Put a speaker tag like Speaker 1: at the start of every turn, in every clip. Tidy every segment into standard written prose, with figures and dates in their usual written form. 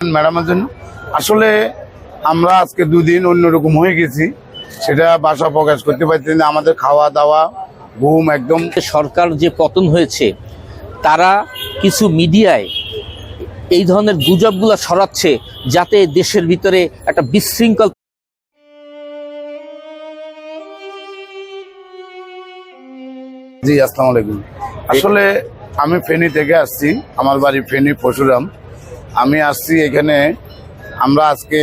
Speaker 1: ম্যাডামের জন্য আসলে আমরা আজকে দুদিন অন্যরকম হয়ে গেছি, সেটা ভাষা প্রকাশ করতে পারছি না। আমাদের খাওয়া দাওয়া ঘুম একদম।
Speaker 2: সরকার যে পতন হয়েছে তারা কিছু মিডিয়ায় এই ধরনের গুজবগুলো ছড়াচ্ছে যাতে দেশের ভিতরে একটা বিশৃঙ্খল।
Speaker 1: জি আসসালামু আলাইকুম। আসলে আমি ফেনী থেকে আসছি, আমার বাড়ি ফেনী পরশুরাম। আমি আসছি এখানে। আমরা আজকে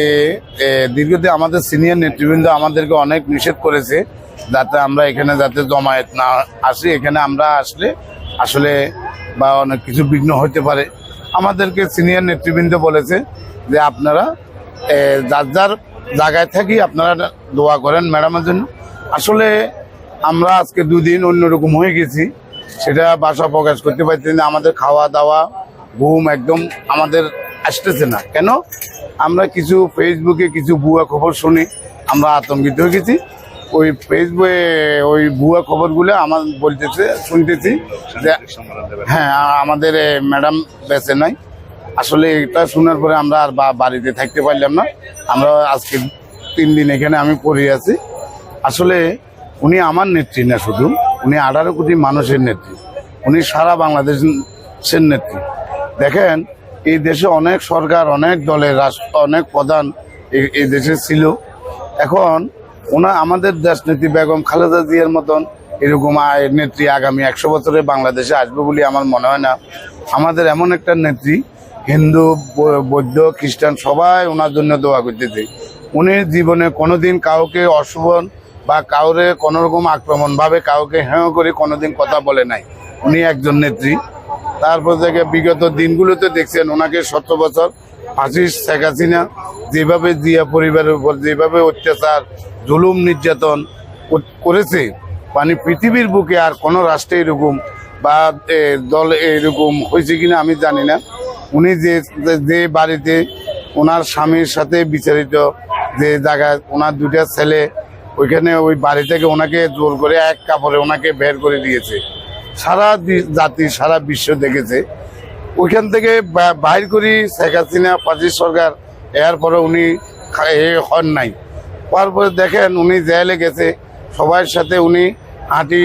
Speaker 1: দীর্ঘদিন আমাদের সিনিয়র নেতৃবৃন্দ আমাদেরকে অনেক নিষেধ করেছে যাতে আমরা এখানে যাতে জমায়েত না আসি। এখানে আমরা আসলে আসলে বা অনেক কিছু বিঘ্ন হতে পারে। আমাদেরকে সিনিয়র নেতৃবৃন্দ বলেছে যে আপনারা যার যার জায়গায় থাকি আপনারা দোয়া করেন ম্যাডামের জন্য। আসলে আমরা আজকে দুদিন অন্যরকম হয়ে গেছি, সেটা ভাষা প্রকাশ করতে পারছি না। আমাদের খাওয়া দাওয়া ঘুম একদম আমাদের আসতেছে না। কেন? আমরা কিছু ফেসবুকে কিছু ভুয়া খবর শুনি, আমরা আতঙ্কিত হয়ে গেছি। ওই ফেসবুকে ওই ভুয়া খবরগুলো আমার বলতেছে শুনতেছি যে হ্যাঁ আমাদের ম্যাডাম বেঁচে নাই। আসলে এটা শোনার পরে আমরা আর বাড়িতে থাকতে পারলাম না। আমরা আজকে 3 দিন এখানে আমি পড়ে আছি। আসলে উনি আমার নেত্রী না, শুধু উনি 18 কোটি মানুষের নেত্রী, উনি সারা বাংলাদেশের নেত্রী। দেখেন এই দেশে অনেক সরকার, অনেক দলের রাষ্ট্র, অনেক প্রধান এই দেশে ছিল। এখন আমাদের দেশ নেত্রী বেগম খালেদা জিয়ার মতন এরকম নেত্রী আগামী 100 বছরে বাংলাদেশে আসবে বলে আমার মনে হয় না। আমাদের এমন একটা নেত্রী, হিন্দু বৌদ্ধ খ্রিস্টান সবাই ওনার জন্য দোয়া করতেছে। উনি জীবনে কোনোদিন কাউকে অশুভন বা কাউরে কোনোরকম আক্রমণ ভাবে কাউকে হেয় করে কোনোদিন কথা বলে নাই। উনি একজন নেত্রী। তারপর থেকে বিগত দিনগুলোতে দেখছেন ওনাকে 17 বছর ফাঁসি শেখ হাসিনা যেভাবে জিয়া পরিবারের উপর যেভাবে অত্যাচার জুলুম নির্যাতন করেছে, মানে পৃথিবীর বুকে আর কোনো রাষ্ট্রে এরকম বা দল এরকম হয়েছে কিনা আমি জানি না। উনি যে বাড়িতে ওনার স্বামীর সাথে বিচারিত যে জায়গায় ওনার 2টা ছেলে, ওইখানে ওই বাড়ি থেকে ওনাকে জোর করে এক কাপড়ে ওনাকে বের করে দিয়েছে। সারা জাতি সারা বিশ্ব দেখেছে। ওইখান থেকে বাইর করি শেখ হাসিনা ফাঁসির সরকার, এরপরে উনি হন নাই। তারপরে দেখেন উনি জেলে গেছে, সবার সাথে উনি হাঁটি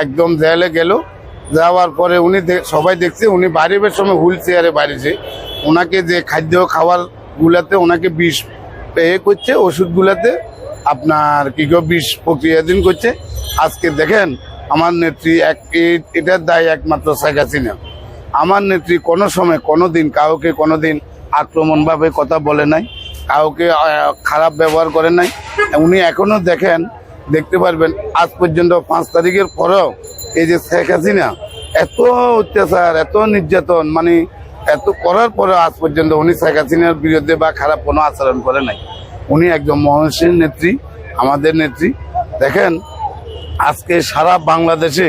Speaker 1: একদম জেলে গেল। যাওয়ার পরে উনি সবাই দেখছে উনি বাইরের সময় হুইল চেয়ারে বাইরেছে। ওনাকে যে খাদ্য খাবার গুলাতে ওনাকে বিষ করছে, ওষুধগুলাতে আপনার বিষ প্রক্রিয়াধীন করছে। আজকে দেখেন আমার নেত্রী এটার দায় একমাত্র শেখ হাসিনা। আমার নেত্রী কোনো সময় কোনোদিন কাউকে কোনোদিন আক্রমণভাবে কথা বলে নাই, কাউকে খারাপ ব্যবহার করে নাই। উনি এখনো দেখতে পারবেন আজ পর্যন্ত 5 তারিখের পরেও এই যে শেখ হাসিনা এত অত্যাচার এত নির্যাতন মানে এত করার পরেও আজ পর্যন্ত উনি শেখ হাসিনার বিরুদ্ধে বা খারাপ কোনো আচরণ করে নাই। উনি একজন মহসীন নেত্রী, আমাদের নেত্রী। দেখেন আজকে সারা বাংলাদেশে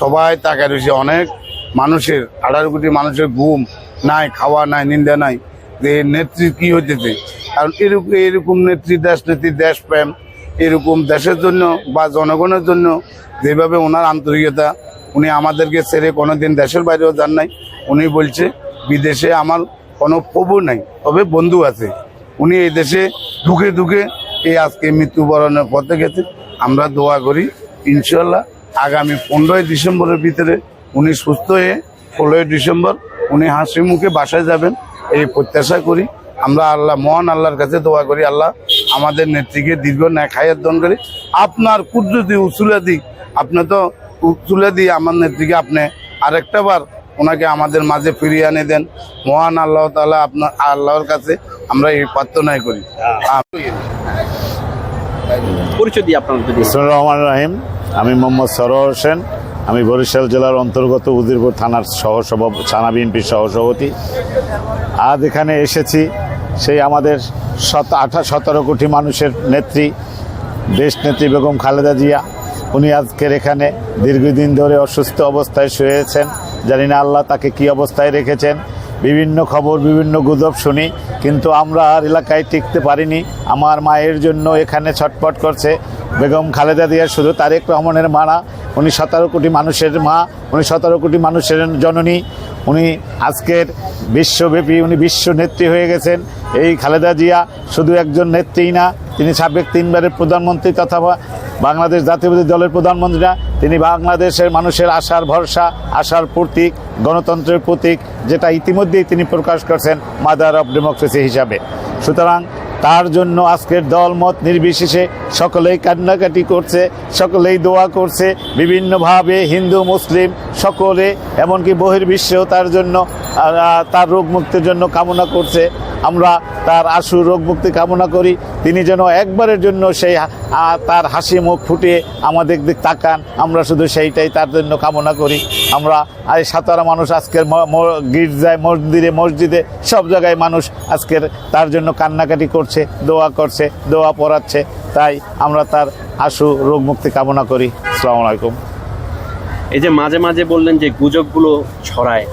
Speaker 1: সবাই তাকায় রয়েছে, অনেক মানুষের 18 কোটি মানুষের ঘুম নাই, খাওয়া নাই, নিন্দা নাই যে নেত্রী কি হইতেছে। কারণ এরকম নেত্রী দেশ নেত্রী দেশপ্রেম এরকম দেশের জন্য বা জনগণের জন্য যেভাবে ওনার আন্তরিকতা, উনি আমাদেরকে ছেড়ে কোনোদিন দেশের বাইরেও যান নাই। উনি বলছে বিদেশে আমার কোনো প্রভু নাই, তবে বন্ধু আছে। উনি এই দেশে দুঃখে দুঃখে এই আজকে মৃত্যুবরণের পথে গেছে। আমরা দোয়া করি ইনশাল্লাহ আগামী 15ই ডিসেম্বরের ভিতরে উনি সুস্থ হয়ে 16ই ডিসেম্বর উনি হাসি মুখে বাসায় যাবেন, এই প্রত্যাশা করি। আমরা মহান আল্লাহর কাছে দোয়া করি, আল্লাহ আমাদের নেত্রীকে দীর্ঘ ন্যায় হায়াত দান করি। আপনার কুদরতি উসুলা দিক, আপনি তো উসুলা দিয়ে আমার নেত্রীকে আপনি আরেকটা বার ওনাকে আমাদের মাঝে ফিরিয়ে এনে দেন। মহান আল্লাহ তাআলা আল্লাহর কাছে আমরা এই প্রার্থনাই করি।
Speaker 2: পরিচয় দিয়ে আপনার
Speaker 3: বিসমিল্লাহির রহমানির রহিম। আমি মোহাম্মদ সরোয়ার হোসেন। আমি বরিশাল জেলার অন্তর্গত উজিরপুর থানার থানা বিএনপির সহসভাপতি। আজ এখানে এসেছি সেই আমাদের 17 কোটি মানুষের নেত্রী দেশ নেত্রী বেগম খালেদা জিয়া। উনি আজকের এখানে দীর্ঘদিন ধরে অসুস্থ অবস্থায় শুয়েছেন। জানি না আল্লাহ তাকে কি অবস্থায় রেখেছেন। বিভিন্ন খবর বিভিন্ন গুজব শুনি, কিন্তু আমরা আর এলাকায় টিকতে পারিনি। আমার মায়ের জন্য এখানে ছটফট করছে বেগম খালেদা জিয়া, শুধু তারেক রহমানের মা না, উনি 17 কোটি মানুষের মা, উনি 17 কোটি মানুষের জননী। উনি আজকের বিশ্বব্যাপী উনি বিশ্ব নেত্রী হয়ে গেছেন। এই খালেদা জিয়া শুধু একজন নেত্রীই না, তিনি সাবেক 3 বারের প্রধানমন্ত্রী তথা বাংলাদেশ জাতীয়তাবাদী দলের প্রধানমন্ত্রী না, তিনি বাংলাদেশের মানুষের আশার ভরসা, আশার প্রতীক, গণতন্ত্রের প্রতীক, যেটা ইতিমধ্যেই তিনি প্রকাশ করছেন মাদার অফ ডেমোক্রেসি হিসাবে। সুতরাং তার জন্য আজকের দলমত নির্বিশেষে সকলেই কান্নাকাটি করছে, সকলেই দোয়া করছে বিভিন্নভাবে, হিন্দু মুসলিম সকলে, এমনকি বহির্বিশ্বেও তার জন্য তার রোগ মুক্তির জন্য কামনা করছে। আমরা তার আশু রোগ মুক্তি কামনা করি, তিনি যেন একবারের জন্য সেই তার হাসি মুখ ফুটিয়ে আমাদের দিক তাকান, আমরা শুধু সেইটাই তার জন্য কামনা করি। আমরা এই সাতারা মানুষ আজকের গির্জায়, মন্দিরে, মসজিদে সব জায়গায় মানুষ আজকের তার জন্য কান্নাকাটি করছে, দোয়া করছে, দোয়া পড়াচ্ছে। তাই আমরা তার আশু রোগ মুক্তি কামনা করি। আসসালামু আলাইকুম।
Speaker 4: এই যে মাঝে মাঝে বললেন যে গুজবগুলো ছড়ায়,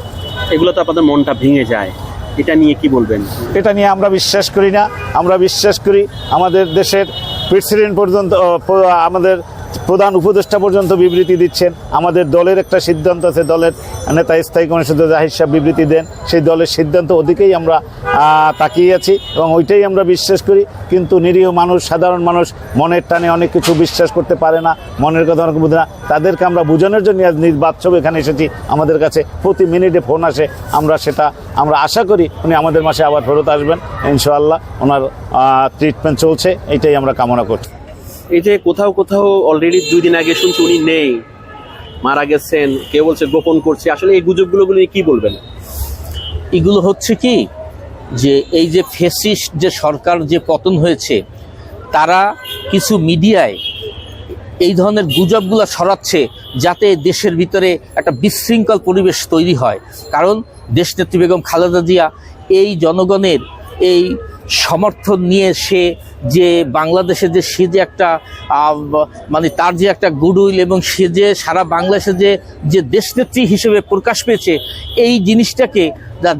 Speaker 4: এগুলো তো আপনাদের মনটা ভেঙে যায়, এটা নিয়ে কি বলবেন?
Speaker 3: এটা নিয়ে আমরা বিশ্বাস করি না। আমরা বিশ্বাস করি আমাদের দেশের প্রেসিডেন্ট পর্যন্ত, আমাদের প্রধান উপদেষ্টা পর্যন্ত বিবৃতি দিচ্ছেন। আমাদের দলের একটা সিদ্ধান্ত আছে, দলের নেতা স্থায়ী কমিটির সদস্য জাহির সাহেব বিবৃতি দেন, সেই দলের সিদ্ধান্ত ওদিকেই আমরা তাকিয়ে আছি এবং ওইটাই আমরা বিশ্বাস করি। কিন্তু নিরীহ মানুষ, সাধারণ মানুষ মনের টানে অনেক কিছু বিশ্বাস করতে পারে না, মনের কথা অনেক বুঝে না। তাদেরকে আমরা বোঝানোর জন্য আজ বাস্তব এখানে এসেছি। আমাদের কাছে প্রতি মিনিটে ফোন আসে, আমরা আশা করি উনি আমাদের মাসে আবার ফেরত আসবেন ইনশাআল্লাহ। ওনার ট্রিটমেন্ট চলছে, এইটাই আমরা কামনা করছি।
Speaker 4: এই যে কোথাও কোথাও অলরেডি 2 দিন আগে শুনছি উনি নেই, মারা গেছেন, কেউ বলছে গোপন করছে, আসলে এই গুজবগুলো নিয়ে কি বলবেন?
Speaker 2: এগুলো হচ্ছে কি, যে এই যে ফ্যাসিস্ট যে সরকার যে পতন হয়েছে, তারা কিছু মিডিয়ায় এই ধরনের গুজবগুলো ছড়াচ্ছে যাতে দেশের ভিতরে একটা বিশৃঙ্খল পরিবেশ তৈরি হয়। কারণ দেশনেত্রী বেগম খালেদা জিয়া এই জনগণের এই সমর্থন নিয়ে সে যে বাংলাদেশে যে সে যে একটা মানে তার যে একটা গুডউইল এবং সে যে সারা বাংলাদেশে যে দেশনেত্রী হিসেবে প্রকাশ পেয়েছে, এই জিনিসটাকে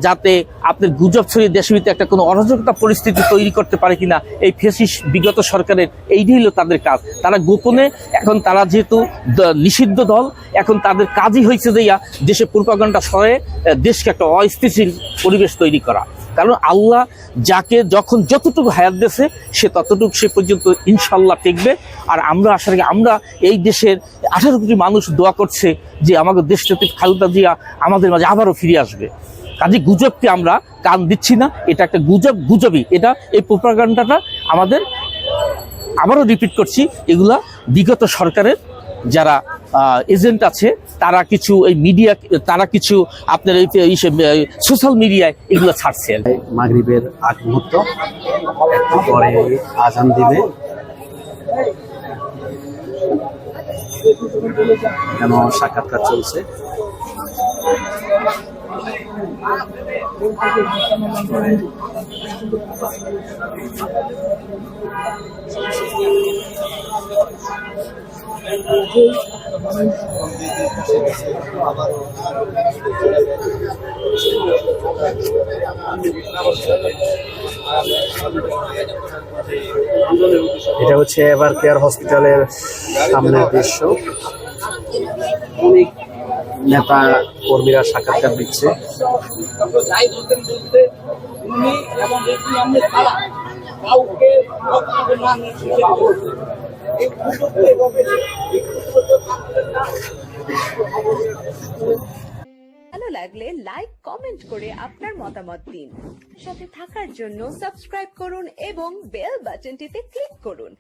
Speaker 2: যাতে আপনার গুজব ছড়িয়ে দেশের ভিতরে একটা কোনো অরাজকতা পরিস্থিতি তৈরি করতে পারে কিনা, এই ফ্যাসিস্ট বিগত সরকারের এইটাই হলো তাদের কাজ। তারা গোপনে, এখন তারা যেহেতু নিষিদ্ধ দল, এখন তাদের কাজই হয়েছে যে দেশে প্রোপাগান্ডা ছড়িয়ে দেশকে একটা অস্থিতিশীল পরিবেশ তৈরি করা। কারণ আল্লাহ যাকে যখন যতটুকু হায়াত দিয়েছে সে ততটুকু সে পর্যন্ত ইনশাল্লাহ টিকবে। আর আমরা আশা রাখি, আমরা এই দেশের 18 কোটি মানুষ দোয়া করছে যে আমাদের দেশনেত্রী খালেদা জিয়া আমাদের মাঝে আবারও ফিরে আসবে। কাজে গুজবকে আমরা কান দিচ্ছি না, এটা একটা গুজবই, এটা এই প্রোপাগান্ডাটা আমাদের, আবারও রিপিট করছি, এগুলা বিগত সরকারের যারা এজেন্ট আছে তারা কিছু এই মিডিয়া, তারা কিছু আপনার এই সোশ্যাল মিডিয়ায় এগুলো ছাড়ছে।
Speaker 5: মাগরিবের আগ মুহূর্ত, একটু পরে আজান দিবে, কেন সাক্ষাৎকার চলছে। এটা হচ্ছে এভার কেয়ার হসপিটালের সামনের দৃশ্য। অনেক নেতা কর্মীরা সাক্ষাৎকার দিচ্ছে।
Speaker 6: ভালো লাগলে লাইক, কমেন্ট করে আপনার মতামত দিন। সাথে থাকার জন্য সাবস্ক্রাইব করুন এবং বেল বাটনটিতে ক্লিক করুন।